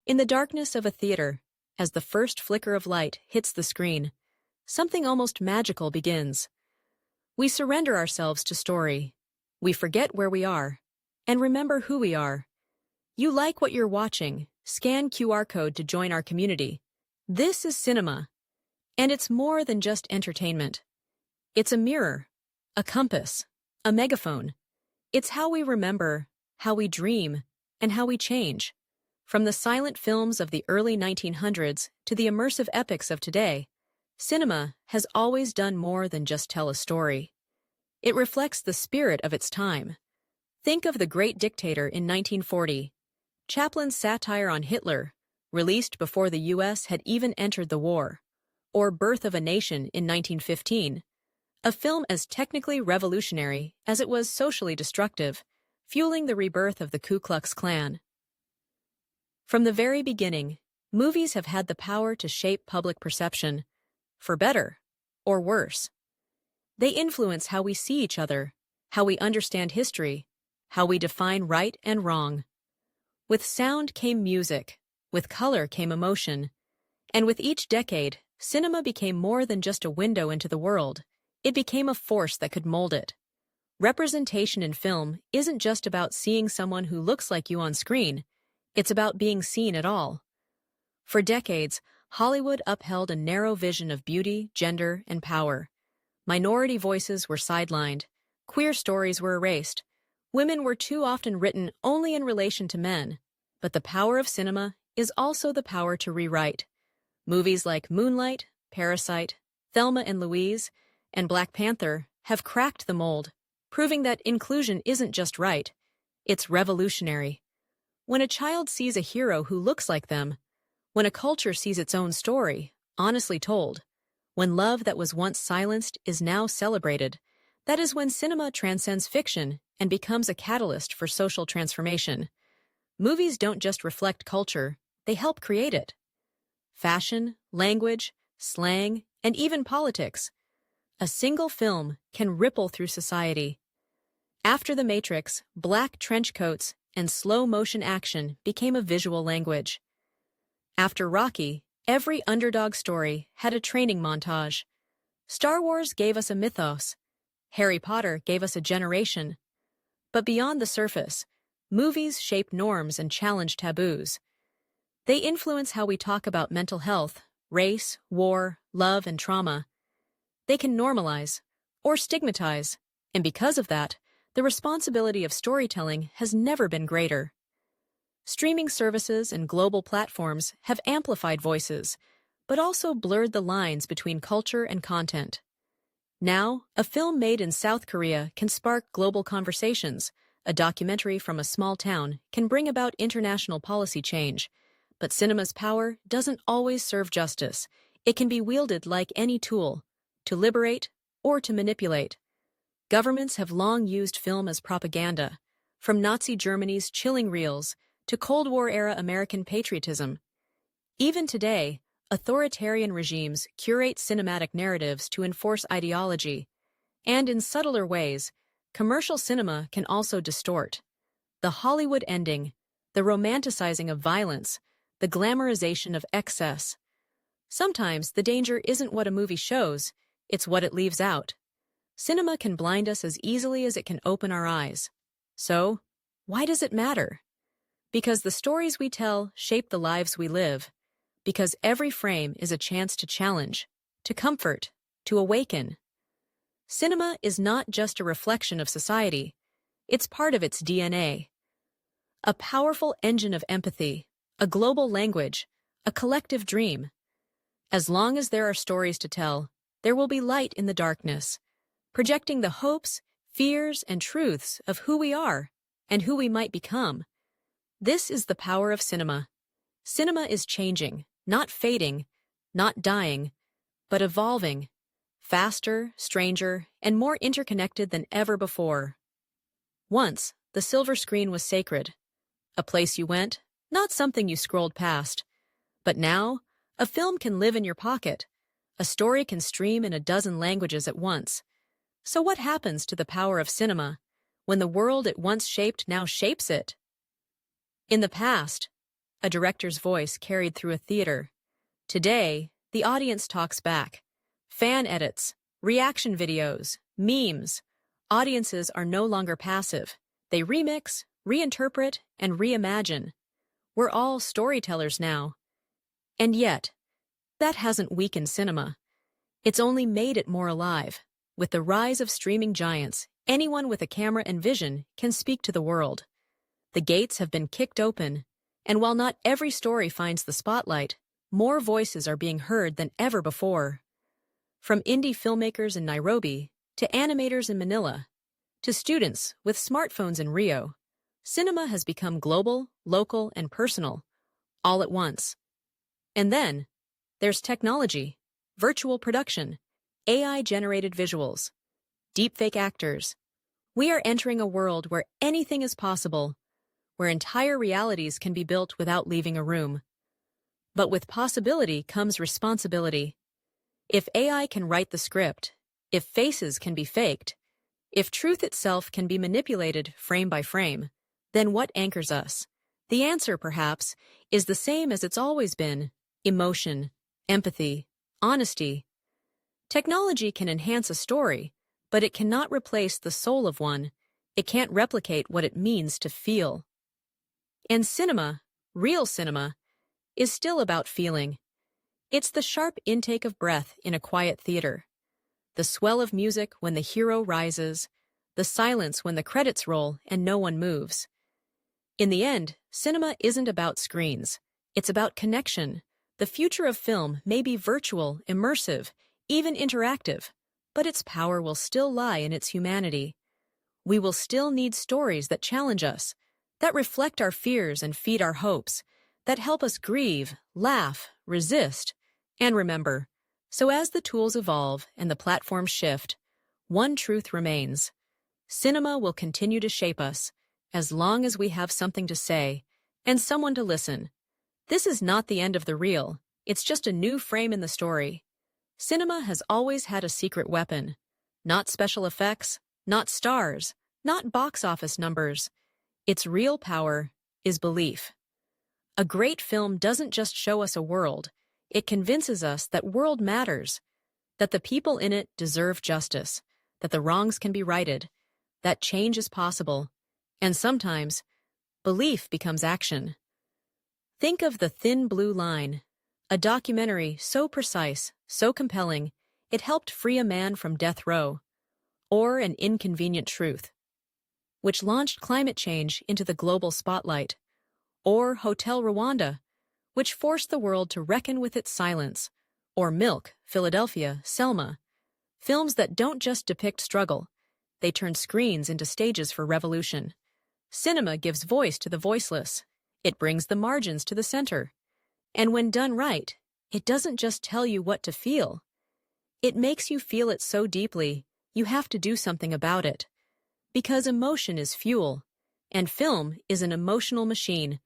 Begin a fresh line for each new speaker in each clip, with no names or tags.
In the darkness of a theater, as the first flicker of light hits the screen, something almost magical begins. We surrender ourselves to story. We forget where we are, and remember who we are. You like what you're watching? Scan QR code to join our community. This is cinema, and it's more than just entertainment. It's a mirror, a compass, a megaphone. It's how we remember, how we dream, and how we change. From the silent films of the early 1900s to the immersive epics of today, cinema has always done more than just tell a story. It reflects the spirit of its time. Think of The Great Dictator in 1940, Chaplin's satire on Hitler, released before the U.S. had even entered the war, or Birth of a Nation in 1915, a film as technically revolutionary as it was socially destructive, fueling the rebirth of the Ku Klux Klan. From the very beginning, movies have had the power to shape public perception, for better or worse. They influence how we see each other, how we understand history, how we define right and wrong. With sound came music, with color came emotion, and with each decade, cinema became more than just a window into the world. It became a force that could mold it. Representation in film isn't just about seeing someone who looks like you on screen, it's about being seen at all. For decades, Hollywood upheld a narrow vision of beauty, gender, and power. Minority voices were sidelined, queer stories were erased, women were too often written only in relation to men. But the power of cinema is also the power to rewrite. Movies like Moonlight, Parasite, Thelma and Louise, and Black Panther have cracked the mold, proving that inclusion isn't just right, it's revolutionary. When a child sees a hero who looks like them, when a culture sees its own story, honestly told, when love that was once silenced is now celebrated, that is when cinema transcends fiction and becomes a catalyst for social transformation. Movies don't just reflect culture, they help create it. Fashion, language, slang, and even politics. A single film can ripple through society. After The Matrix, black trench coats and slow-motion action became a visual language. After Rocky, every underdog story had a training montage. Star Wars gave us a mythos. Harry Potter gave us a generation. But beyond the surface, movies shape norms and challenge taboos. They influence how we talk about mental health, race, war, love, and trauma. They can normalize or stigmatize, and because of that, the responsibility of storytelling has never been greater. Streaming services and global platforms have amplified voices, but also blurred the lines between culture and content. Now, a film made in South Korea can spark global conversations. A documentary from a small town can bring about international policy change. But cinema's power doesn't always serve justice. It can be wielded like any tool, to liberate or to manipulate. Governments have long used film as propaganda, from Nazi Germany's chilling reels to Cold War-era American patriotism. Even today, authoritarian regimes curate cinematic narratives to enforce ideology, and in subtler ways, commercial cinema can also distort. The Hollywood ending, the romanticizing of violence, the glamorization of excess. Sometimes the danger isn't what a movie shows, it's what it leaves out. Cinema can blind us as easily as it can open our eyes. So, why does it matter? Because the stories we tell shape the lives we live. Because every frame is a chance to challenge, to comfort, to awaken. Cinema is not just a reflection of society, it's part of its DNA. A powerful engine of empathy, a global language, a collective dream. As long as there are stories to tell, there will be light in the darkness, projecting the hopes, fears, and truths of who we are and who we might become. This is the power of cinema. Cinema is changing, not fading, not dying, but evolving, faster, stranger, and more interconnected than ever before. Once, the silver screen was sacred, a place you went, not something you scrolled past. But now, a film can live in your pocket. A story can stream in a dozen languages at once. So what happens to the power of cinema when the world it once shaped now shapes it? In the past, a director's voice carried through a theater. Today, the audience talks back. Fan edits, reaction videos, memes. Audiences are no longer passive. They remix, reinterpret, and reimagine. We're all storytellers now. And yet, that hasn't weakened cinema. It's only made it more alive. With the rise of streaming giants, anyone with a camera and vision can speak to the world. The gates have been kicked open, and while not every story finds the spotlight, more voices are being heard than ever before. From indie filmmakers in Nairobi, to animators in Manila, to students with smartphones in Rio, cinema has become global, local, and personal, all at once. And then, there's technology, virtual production, AI-generated visuals, deepfake actors. We are entering a world where anything is possible, where entire realities can be built without leaving a room. But with possibility comes responsibility. If AI can write the script, if faces can be faked, if truth itself can be manipulated frame by frame, then what anchors us? The answer, perhaps, is the same as it's always been: emotion, empathy, honesty. Technology can enhance a story, but it cannot replace the soul of one. It can't replicate what it means to feel. And cinema, real cinema, is still about feeling. It's the sharp intake of breath in a quiet theater, the swell of music when the hero rises, the silence when the credits roll and no one moves. In the end, cinema isn't about screens. It's about connection. The future of film may be virtual, immersive, even interactive, but its power will still lie in its humanity. We will still need stories that challenge us, that reflect our fears and feed our hopes, that help us grieve, laugh, resist, and remember. So as the tools evolve and the platforms shift, one truth remains: cinema will continue to shape us, as long as we have something to say and someone to listen. This is not the end of the reel, it's just a new frame in the story. Cinema has always had a secret weapon. Not special effects, not stars, not box office numbers. Its real power is belief. A great film doesn't just show us a world, it convinces us that world matters, that the people in it deserve justice, that the wrongs can be righted, that change is possible, and sometimes, belief becomes action. Think of The Thin Blue Line, a documentary so precise, so compelling, it helped free a man from death row, or An Inconvenient Truth, which launched climate change into the global spotlight, or Hotel Rwanda, which forced the world to reckon with its silence, or Milk, Philadelphia, Selma, films that don't just depict struggle, they turn screens into stages for revolution. Cinema gives voice to the voiceless. It brings the margins to the center. And when done right, it doesn't just tell you what to feel. It makes you feel it so deeply, you have to do something about it. Because emotion is fuel, and film is an emotional machine.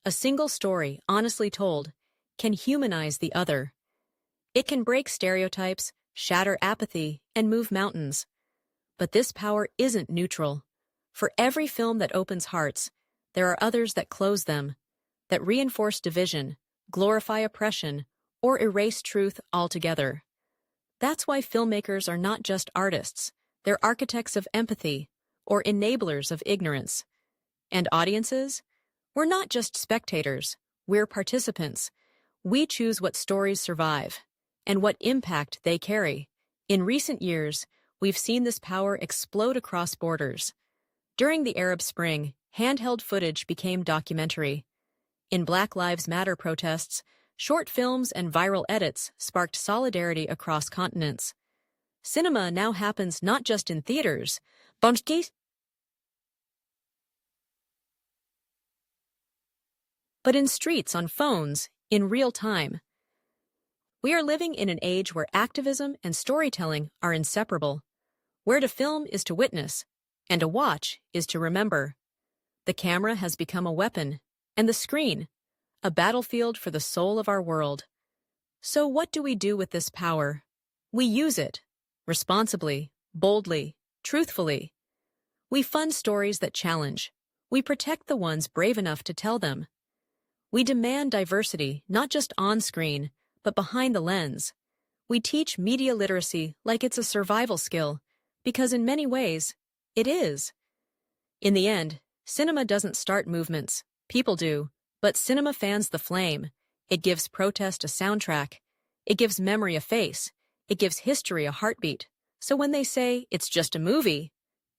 A single story, honestly told, can humanize the other. It can break stereotypes, shatter apathy, and move mountains. But this power isn't neutral. For every film that opens hearts, there are others that close them, that reinforce division, glorify oppression, or erase truth altogether. That's why filmmakers are not just artists, they're architects of empathy, or enablers of ignorance. And audiences? We're not just spectators, we're participants. We choose what stories survive, and what impact they carry. In recent years, we've seen this power explode across borders. During the Arab Spring, handheld footage became documentary. In Black Lives Matter protests, short films and viral edits sparked solidarity across continents. Cinema now happens not just in theaters, but in streets, on phones, in real time. We are living in an age where activism and storytelling are inseparable, where to film is to witness, and to watch is to remember. The camera has become a weapon, and the screen, a battlefield for the soul of our world. So what do we do with this power? We use it, responsibly, boldly, truthfully. We fund stories that challenge. We protect the ones brave enough to tell them. We demand diversity, not just on screen, but behind the lens. We teach media literacy like it's a survival skill, because in many ways, it is. In the end, cinema doesn't start movements. People do. But cinema fans the flame. It gives protest a soundtrack. It gives memory a face. It gives history a heartbeat. So when they say it's just a movie,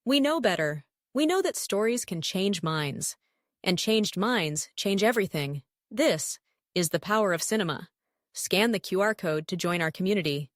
we know better. We know that stories can change minds. And changed minds change everything. This is the power of cinema. Scan the QR code to join our community.